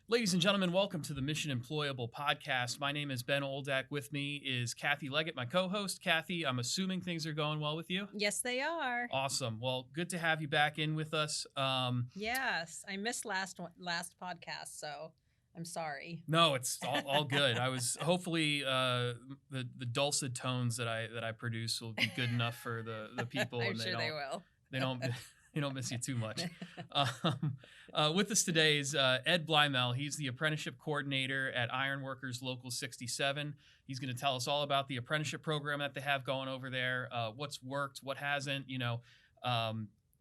Ladies and gentlemen, welcome to the Mission Employable podcast. My name is Ben Oldak. With me is Kathy Leggett, my co-host. Kathy, I'm assuming things are going well with you? Yes, they are. Awesome. Well, good to have you back in with us. Yes, I missed last podcast, so I'm sorry. No, it's all good. I was hopefully the dulcet tones that I produce will be good enough for the people. I'm and sure they will. They don't. You don't miss you too much. With us today is Ed Bleimehl. He's the apprenticeship coordinator at Ironworkers Local 67. He's going to tell us all about the apprenticeship program that they have going over there, what's worked, what hasn't,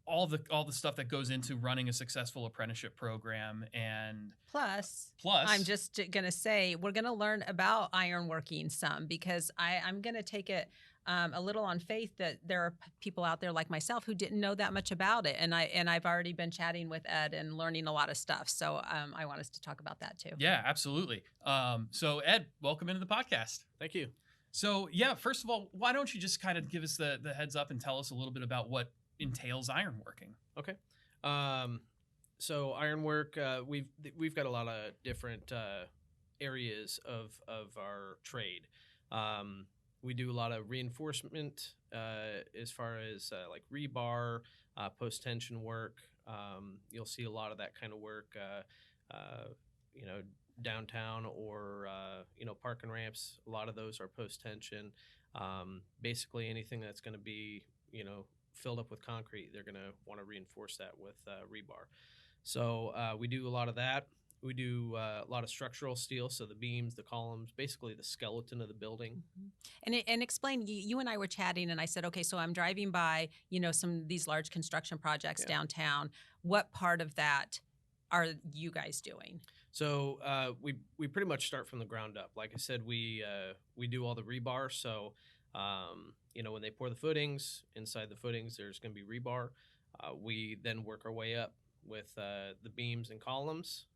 all the stuff that goes into running a successful apprenticeship program. And plus, I'm just going to say we're going to learn about ironworking some because I'm going to take it a little on faith that there are people out there like myself who didn't know that much about it. And I've already been chatting with Ed and learning a lot of stuff. So I want us to talk about that too. Yeah, absolutely. So Ed, welcome into the podcast. Thank you. So yeah, first of all, why don't you just kind of give us the heads up and tell us a little bit about what entails ironworking? Okay. So ironwork, we've got a lot of different areas of our trade. We do a lot of reinforcement as far as like rebar, post-tension work. You'll see a lot of that kind of work, downtown or, parking ramps. A lot of those are post-tension. Basically anything that's going to be, filled up with concrete, they're going to want to reinforce that with rebar. So we do a lot of that. We do a lot of structural steel, so the beams, the columns, basically the skeleton of the building. Mm-hmm. And explain, you and I were chatting, and I said, okay, so I'm driving by, some of these large construction projects downtown. What part of that are you guys doing? So we pretty much start from the ground up. Like I said, we do all the rebar. So when they pour the footings, inside the footings, there's going to be rebar. We then work our way up with the beams and columns.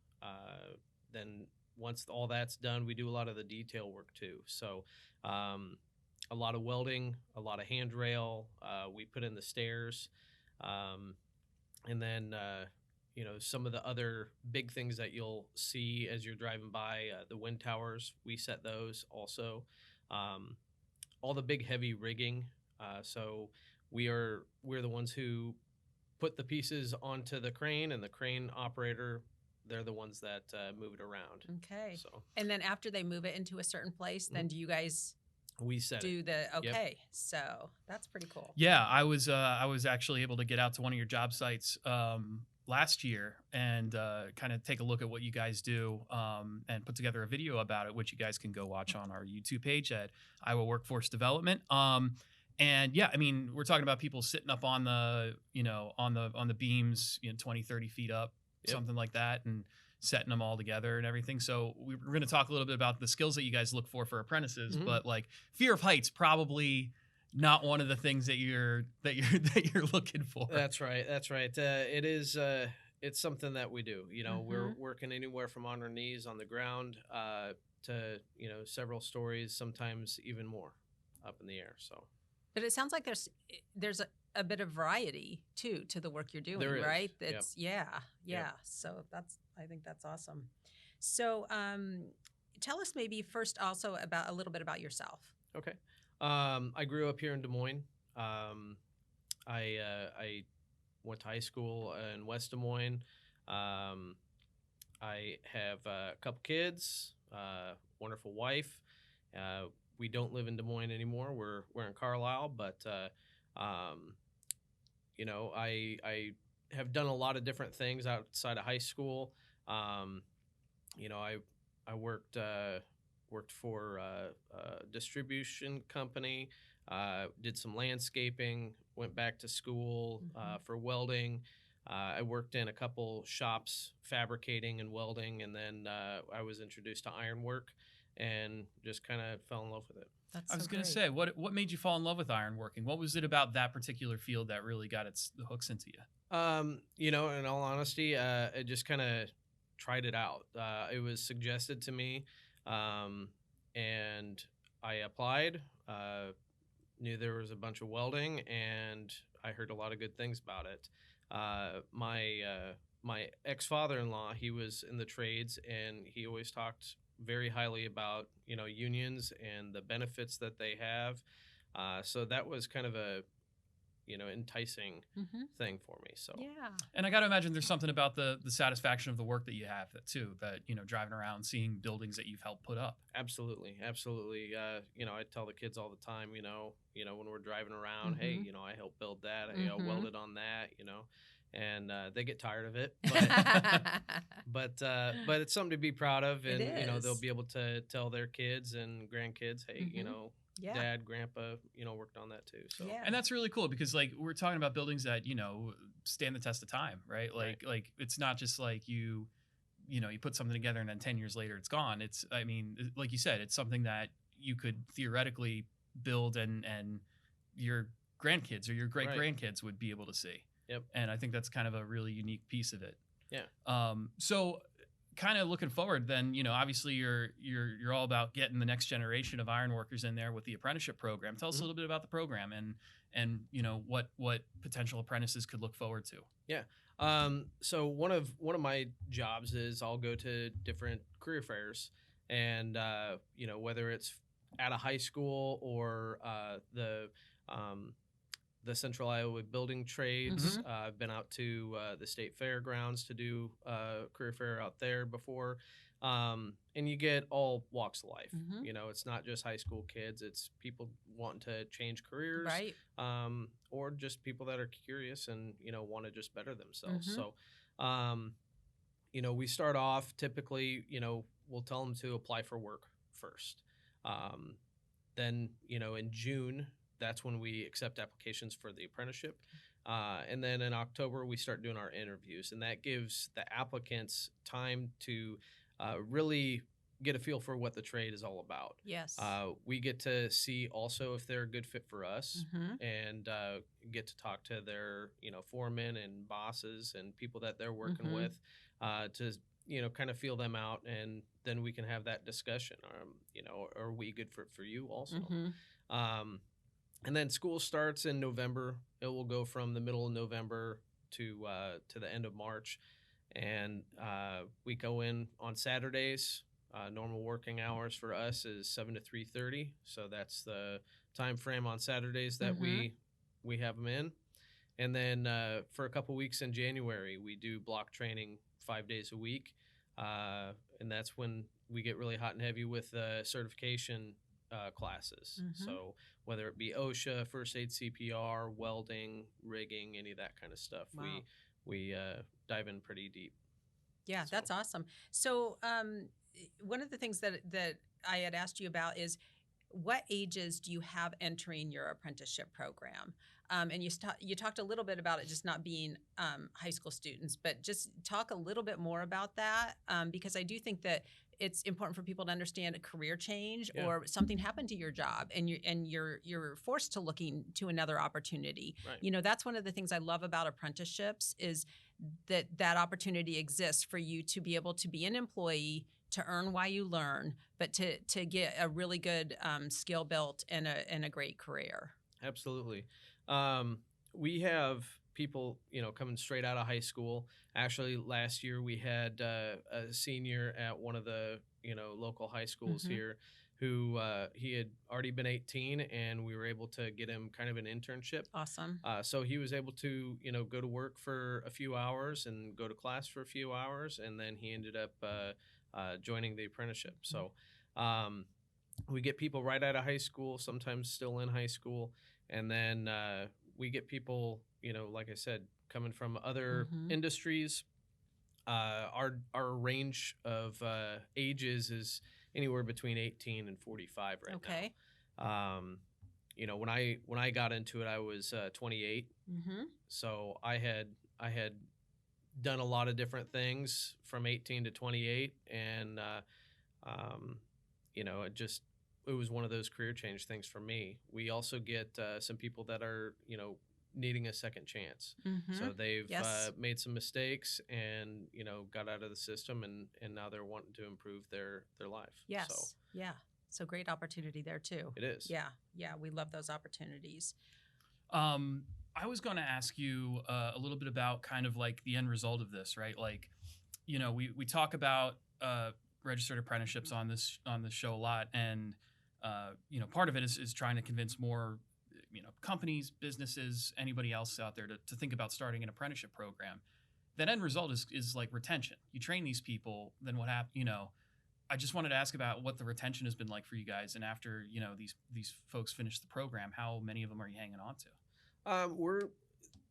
Then once all that's done, we do a lot of the detail work too. So a lot of welding, a lot of handrail. We put in the stairs, and then some of the other big things that you'll see as you're driving by, the wind towers. We set those also. All the big heavy rigging. So we're the ones who put the pieces onto the crane, and the crane operator, they're the ones that move it around. Okay. So, and then after they move it into a certain place, then do you guys do the okay? Yep. So that's pretty cool. Yeah, I was actually able to get out to one of your job sites last year and kind of take a look at what you guys do and put together a video about it, which you guys can go watch on our YouTube page at Iowa Workforce Development. And yeah, I mean, we're talking about people sitting up on the, on the beams, 20, 30 feet up, something like that, and setting them all together and everything. So we're going to talk a little bit about the skills that you guys look for apprentices, but like fear of heights, probably not one of the things that you're looking for. That's right. It is. It's something that we do. We're working anywhere from on our knees on the ground to several stories, sometimes even more up in the air. So. But it sounds like there's a bit of variety too to the work you're doing, there is. Right? It's Yep. Yeah. So I think that's awesome. So tell us maybe first also about a little bit about yourself. Okay. I grew up here in Des Moines. I went to high school in West Des Moines. I have a couple kids, wonderful wife. We don't live in Des Moines anymore. We're in Carlisle, but I have done a lot of different things outside of high school. I worked for a distribution company, did some landscaping, went back to school for welding. I worked in a couple shops fabricating and welding, and then I was introduced to ironwork and just kind of fell in love with it. I was going to say, what made you fall in love with ironworking? What was it about that particular field that really got the hooks into you? In all honesty, I just kind of tried it out. It was suggested to me, and I applied. Knew there was a bunch of welding, and I heard a lot of good things about it. My my ex-father-in-law, he was in the trades, and he always talked very highly about, unions and the benefits that they have. So that was kind of a, enticing thing for me. So Yeah. And I got to imagine there's something about the satisfaction of the work that you have too, that, driving around, seeing buildings that you've helped put up. absolutely. I tell the kids all the time, when we're driving around, hey, I helped build that, I welded on that, and they get tired of it, but it's something to be proud of, and they'll be able to tell their kids and grandkids, hey, Yeah. Dad, Grandpa, worked on that too. So Yeah. And that's really cool because like we're talking about buildings that, stand the test of time, right? Like it's not just like you put something together and then 10 years later it's gone. It's, I mean, like you said, it's something that you could theoretically build and your grandkids or your great grandkids would be able to see. Yep. And I think that's kind of a really unique piece of it. Yeah. So kind of looking forward then, obviously you're all about getting the next generation of iron workers in there with the apprenticeship program. Tell us a little bit about the program and what potential apprentices could look forward to. Yeah. So one of my jobs is I'll go to different career fairs, and whether it's at a high school or the Central Iowa Building Trades. I've been out to the state fairgrounds to do a career fair out there before. And you get all walks of life. It's not just high school kids. It's people wanting to change careers, Right. Or just people that are curious and, want to just better themselves. So, we start off typically, we'll tell them to apply for work first. Then, in June, that's when we accept applications for the apprenticeship. And then in October, we start doing our interviews, and that gives the applicants time to really get a feel for what the trade is all about. Yes. We get to see also if they're a good fit for us, and get to talk to their, foremen and bosses and people that they're working with, to, kind of feel them out, and then we can have that discussion. Are we good for you also? And then school starts in November. It will go from the middle of November to the end of March, and we go in on Saturdays. Normal working hours for us is 7 to 3:30, so that's the time frame on Saturdays that we have them in. And then for a couple weeks in January, we do block training 5 days a week, and that's when we get really hot and heavy with certification classes. So whether it be OSHA, first aid, CPR, welding, rigging, any of that kind of stuff, we dive in pretty deep. Yeah, that's awesome. So one of the things that I had asked you about is what ages do you have entering your apprenticeship program? And you talked a little bit about it just not being high school students, but just talk a little bit more about that, because I do think that it's important for people to understand a career change or something happened to your job and you're forced to looking to another opportunity. Right. That's one of the things I love about apprenticeships is that opportunity exists for you to be able to be an employee, to earn while you learn, but to get a really good skill built and a great career. Absolutely. We have people, coming straight out of high school. Actually, last year we had a senior at one of the, local high schools here who he had already been 18, and we were able to get him kind of an internship. Awesome. So he was able to, go to work for a few hours and go to class for a few hours, and then he ended up joining the apprenticeship. So we get people right out of high school, sometimes still in high school, and then we get people, like I said, coming from other industries. Our range of ages is anywhere between 18 and 45 right now. When I got into it, I was 28. So I had done a lot of different things from 18 to 28, and it was one of those career change things for me. We also get some people that are needing a second chance. So they've made some mistakes and got out of the system, and now they're wanting to improve their life. Yes. So great opportunity there too. It is. Yeah, we love those opportunities. I was going to ask you a little bit about kind of like the end result of this, right? Like, we talk about registered apprenticeships on this show a lot, and part of it is trying to convince more companies, businesses, anybody else out there to think about starting an apprenticeship program. That end result is like retention. You train these people, then what happens? I just wanted to ask about what the retention has been like for you guys, and after these folks finish the program, how many of them are you hanging on to? We're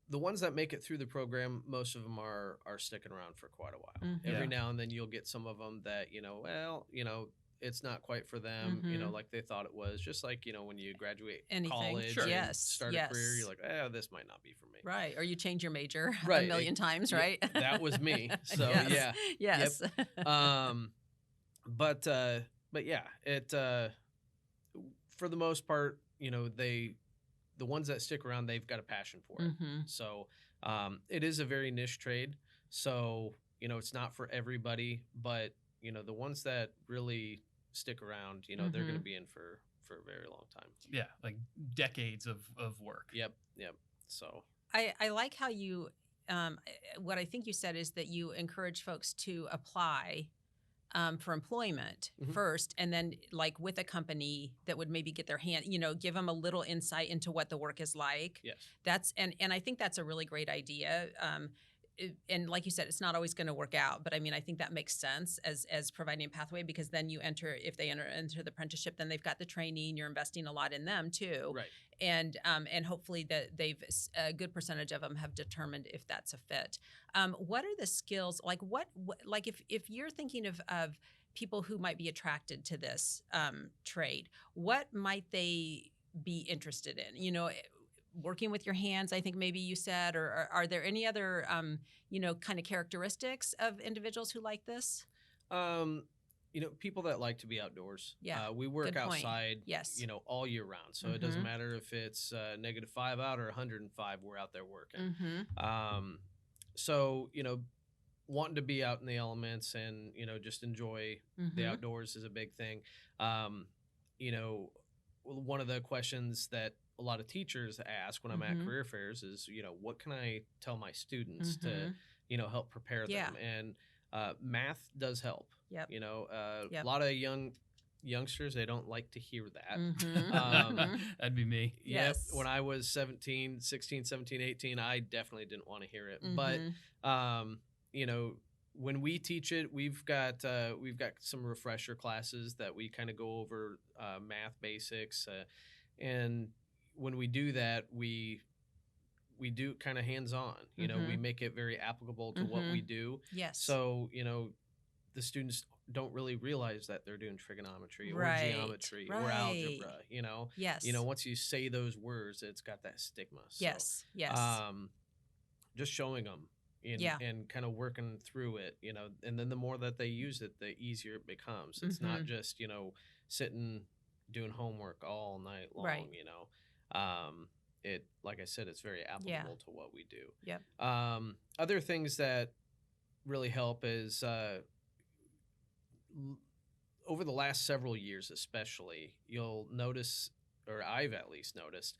the ones that make it through the program. Most of them are sticking around for quite a while. Mhm. Every Yeah. now and then you'll get some of them that it's not quite for them. Mhm. Like they thought it was. Just like when you graduate Anything. college, Sure. and Yes, start a career, yes. you're like, this might not be for me. Right. Or you change your major Right, a million times, yeah, right? that was me. So, yes. yeah. Yes. But yeah, it for the most part, the ones that stick around, they've got a passion for it. Mhm. So it is a very niche trade. So it's not for everybody, but the ones that really stick around, they're going to Mhm. be in for a very long time. Yeah, like decades of work. Yep. So I like how you, what I think you said is that you encourage folks to apply for employment Mhm. first, and then like with a company that would maybe get their hand, give them a little insight into what the work is like. yes. And I think that's a really great idea. And like you said, it's not always going to work out, but I mean, I think that makes sense as providing a pathway, because then if they enter the apprenticeship, then they've got the training. You're investing a lot in them too, Right. and hopefully that a good percentage of them have determined if that's a fit. What are the skills like? What like if you're thinking of people who might be attracted to this trade, what might they be interested in? Working with your hands, I think maybe you said, or are there any other, kind of characteristics of individuals who like this? People that like to be outdoors. Yeah, we work good point. outside, Yes. all year round. So it doesn't Mhm. matter if it's -5 out or 105, we're out there working. Mm-hmm. So, wanting to be out in the elements and, just enjoy the Mm-hmm. outdoors is a big thing. One of the questions that a lot of teachers ask when I'm at Mhm. career fairs is, what can I tell my students to, Mhm. help prepare Yeah. them? And math does help. Yep. A Yep. lot of youngsters, they don't like to hear that. Mhm. That'd be me. Yep. Yes. When I was 16, 17, 18, I definitely didn't want to hear it. Mhm. But, when we teach it, we've got some refresher classes that we kind of go over math basics. And when we do that, we do kind of hands-on. We Mhm. make it very applicable to what we do. Yes. So, the students don't really realize that they're doing trigonometry or Right. geometry or Right. algebra. Yes. Once you say those words, it's got that stigma. So, Yes. Yes. just showing them Yeah. and kind of working through it, and then the more that they use it, the easier it becomes. It's not Mhm. just, sitting doing homework all night long, Right. It, like I said, it's very applicable to what we do. Yep. Other things that really help is over the last several years, especially, you'll notice, or I've at least noticed,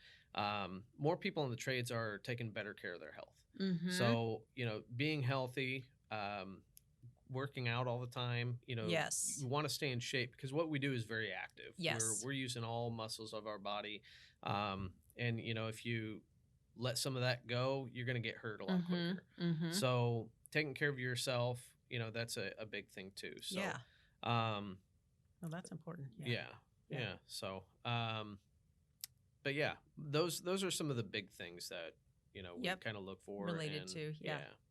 more people in the trades are taking better care of their health. Mhm. So, being healthy, working out all the time, Yes. you want to stay in shape, because what we do is very active. Yes. We're using all muscles of our body. And, if you let some of that go, you're going to get hurt a lot quicker. Mhm. So taking care of yourself, that's a big thing too. So, Yeah. Well, that's important. yeah. So, but yeah, those are some of the big things that, we Yep. kind of look for. Related and, to,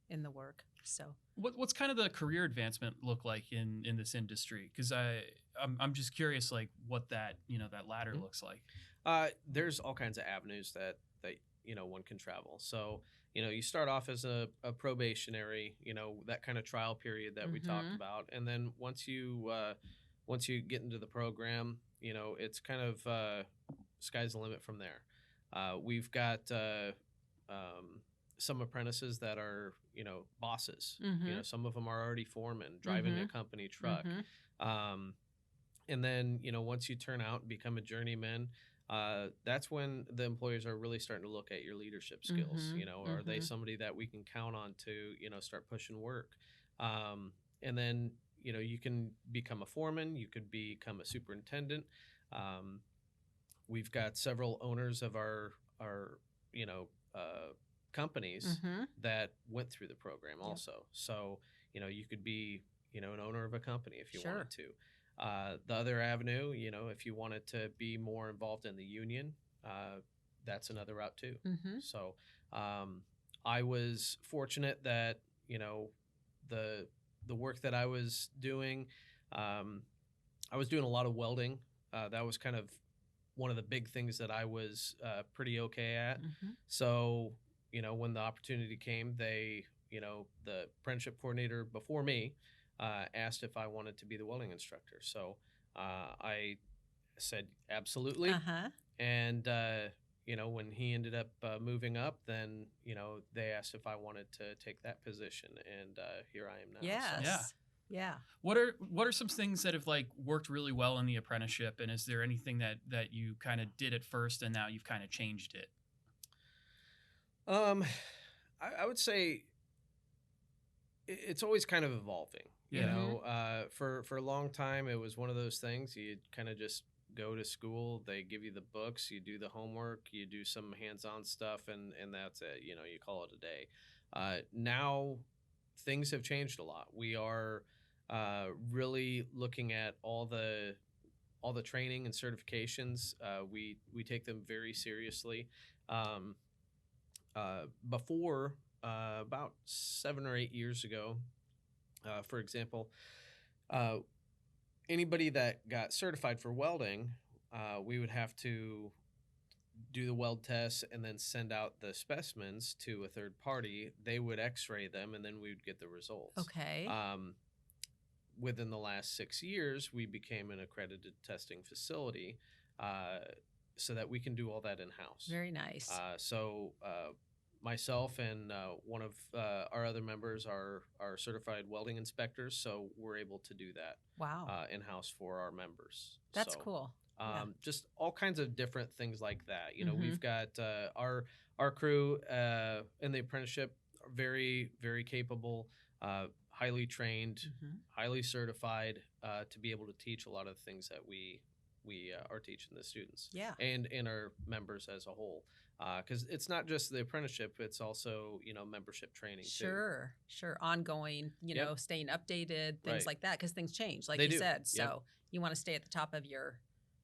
in the work. So What's kind of the career advancement look like in this industry? Because I'm just curious, like what that that ladder Mhm. looks like. There's all kinds of avenues that one can travel. So, you start off as a probationary, that kind of trial period that we talked Mhm. about, and then once you get into the program, it's kind of sky's the limit from there. We've got some apprentices that are bosses. Mhm. Some of them are already foremen driving a company truck. Mhm. And then once you turn out and become a journeyman, that's when the employers are really starting to look at your leadership skills. Mhm, You know, are they mhm. somebody that we can count on to, start pushing work? And then, you can become a foreman, you could become a superintendent. Um, we've got several owners of our you know, companies Mhm. that went through the program Yep. also. So, you could be, an owner of a company if you Sure. wanted to. The other avenue, if you wanted to be more involved in the union, that's another route too. Mhm. So I was fortunate that, the work that I was doing, I was doing a lot of welding. That was kind of one of the big things that I was pretty okay at. Mhm. So, when the opportunity came, the apprenticeship coordinator before me asked if I wanted to be the welding instructor. So I said absolutely. Uh-huh. And, when he ended up moving up, then, they asked if I wanted to take that position. And here I am now. Yes. Yeah. Yeah. What are some things that have like worked really well in the apprenticeship, and is there anything that you kind of did at first and now you've kind of changed it? I would say it's always kind of evolving. Yeah. For a long time, it was one of those things you kind of just go to school. They give you the books, you do the homework, you do some hands-on stuff, and that's it. You call it a day. Now, things have changed a lot. We are really looking at all the training and certifications. We take them very seriously. Before about 7 or 8 years ago, for example, anybody that got certified for welding, we would have to do the weld tests and then send out the specimens to a third party. They would x-ray them, and then we would get the results. Okay. Within the last 6 years, we became an accredited testing facility so that we can do all that in-house. Very nice. So myself and one of our other members are certified welding inspectors, so we're able to do that Wow. in-house for our members. That's So, cool. Yeah. Just all kinds of different things like that. Mhm. We've got our crew in the apprenticeship are very, very capable, highly trained, Mhm. highly certified to be able to teach a lot of the things that we are teaching the students Yeah. and our members as a whole. Because it's not just the apprenticeship; it's also membership training too. Sure. Sure. Ongoing, Yep. staying updated, things Right. like that, because things change, like They you do. said. Yep. So you want to stay at the top of your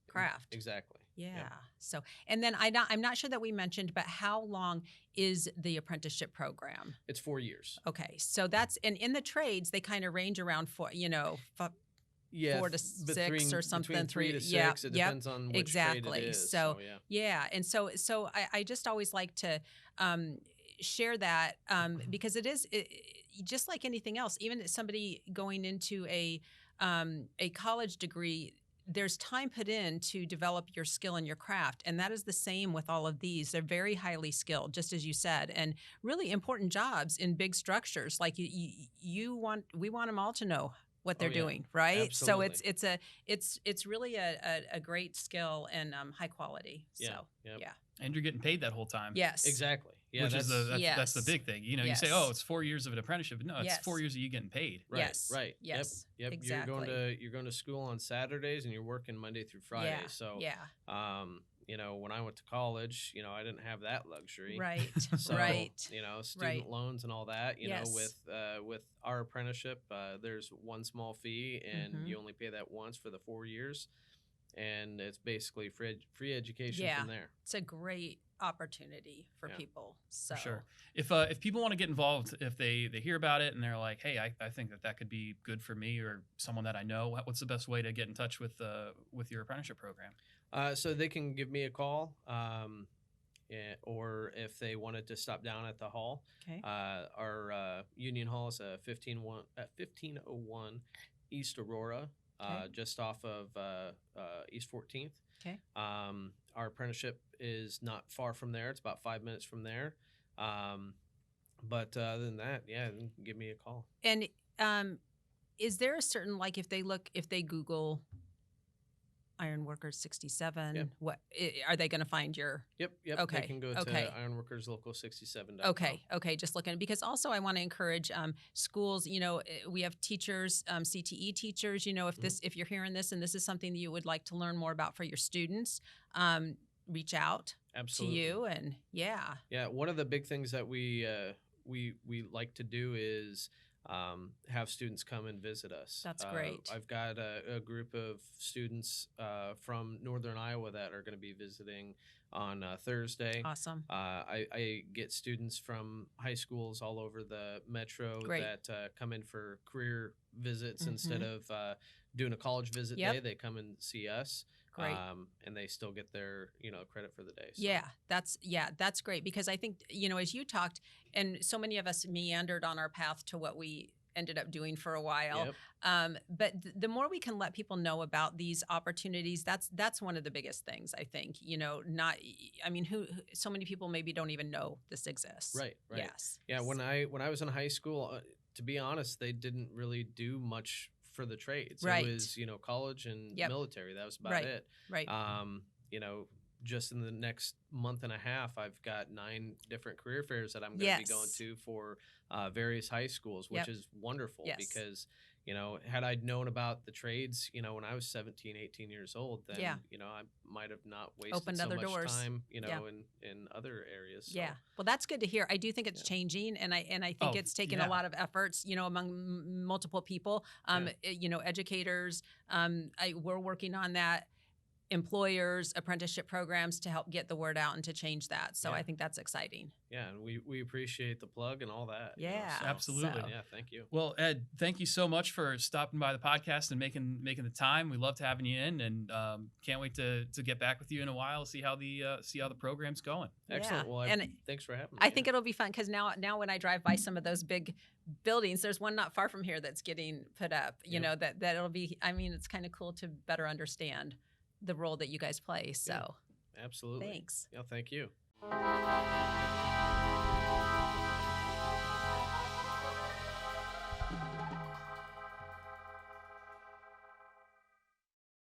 craft. Exactly. Yeah. Yep. So, and then I'm not sure that we mentioned, but how long is the apprenticeship program? It's 4 years. Okay. So that's, and in the trades, they kind of range around 4 Yeah, 4 to 6 or something. between 3 to 6. Yeah. It Yep. depends on which Exactly. trade it is. So, yeah. yeah. And so I just always like to share that because it is just like anything else. Even somebody going into a college degree, there's time put in to develop your skill and your craft, and that is the same with all of these. They're very highly skilled, just as you said, and really important jobs in big structures. Like we want them all to know what they're Oh, yeah. doing, right? Absolutely. So it's really a great skill and high quality. Yeah. So Yep. yeah, And you're getting paid that whole time. yes, Exactly. Yeah, Which is that's the Yes. big thing. You say, Yes. oh, it's 4 years of an apprenticeship. But no, it's Yes. 4 years of you getting paid. right. Yes. Right. Yes. Yep. Exactly. You're going to school on Saturdays and you're working Monday through Friday. Yeah. So Yeah, when I went to college, I didn't have that luxury. right, So, right. student Right. loans and all that, Yes. with our apprenticeship, there's one small fee and Mhm. you only pay that once for the 4 years. And it's basically free education Yeah. from there. It's a great opportunity for Yeah. people. So For sure. If people want to get involved, if they hear about it and they're like, hey, I think that could be good for me or someone that I know, what's the best way to get in touch with your apprenticeship program? So they can give me a call, or if they wanted to stop down at the hall. Okay. Our Union Hall is at 1501 East Aurora, Okay. just off of East 14th. Okay. Our apprenticeship is not far from there. It's about 5 minutes from there. But other than that, yeah, give me a call. And is there a certain, like, if they Google Iron Workers 67. Yep. What are they going to find your? Yep. Okay. They can go Okay. to ironworkerslocal67.com. Okay. Just looking, because also I want to encourage schools. We have teachers, CTE teachers. If you're hearing this and this is something that you would like to learn more about for your students, reach out Absolutely. to you. And yeah. One of the big things that we like to do is have students come and visit us. That's great. I've got a group of students from Northern Iowa that are going to be visiting on Thursday. Awesome. I get students from high schools all over the metro Great. that come in for career visits instead of doing a college visit day. They come and see us. Great. And they still get their, credit for the day. So. That's great, because I think, as you talked, and so many of us meandered on our path to what we ended up doing for a while. Yep. But the more we can let people know about these opportunities, that's one of the biggest things, I think. So many people maybe don't even know this exists. Right. Yes. Yeah. When I was in high school, to be honest, they didn't really do much for the trades. Right. It was, college and military. That was about it. Right. Just in the next month and a half, I've got 9 different career fairs that I'm going to be going to for various high schools, which is wonderful because, had I known about the trades, when I was 17, 18 years old, then, I might have not wasted Opened so other much doors. time, in other areas. So. Yeah. Well, that's good to hear. I do think it's changing, and I think it's taken a lot of efforts, among multiple people, educators. We're working on that. Employers, apprenticeship programs to help get the word out and to change that. So I think that's exciting. Yeah, and we appreciate the plug and all that. Yeah, absolutely. Yeah, thank you. Well, Ed, thank you so much for stopping by the podcast and making the time. We loved having you in, and can't wait to get back with you in a while, see how the program's going. Excellent. Well, thanks for having me. I think it'll be fun, because now when I drive by some of those big buildings, there's one not far from here that's getting put up. That it'll be. It's kind of cool to better understand the role that you guys play. So absolutely. Thanks. Yeah, thank you.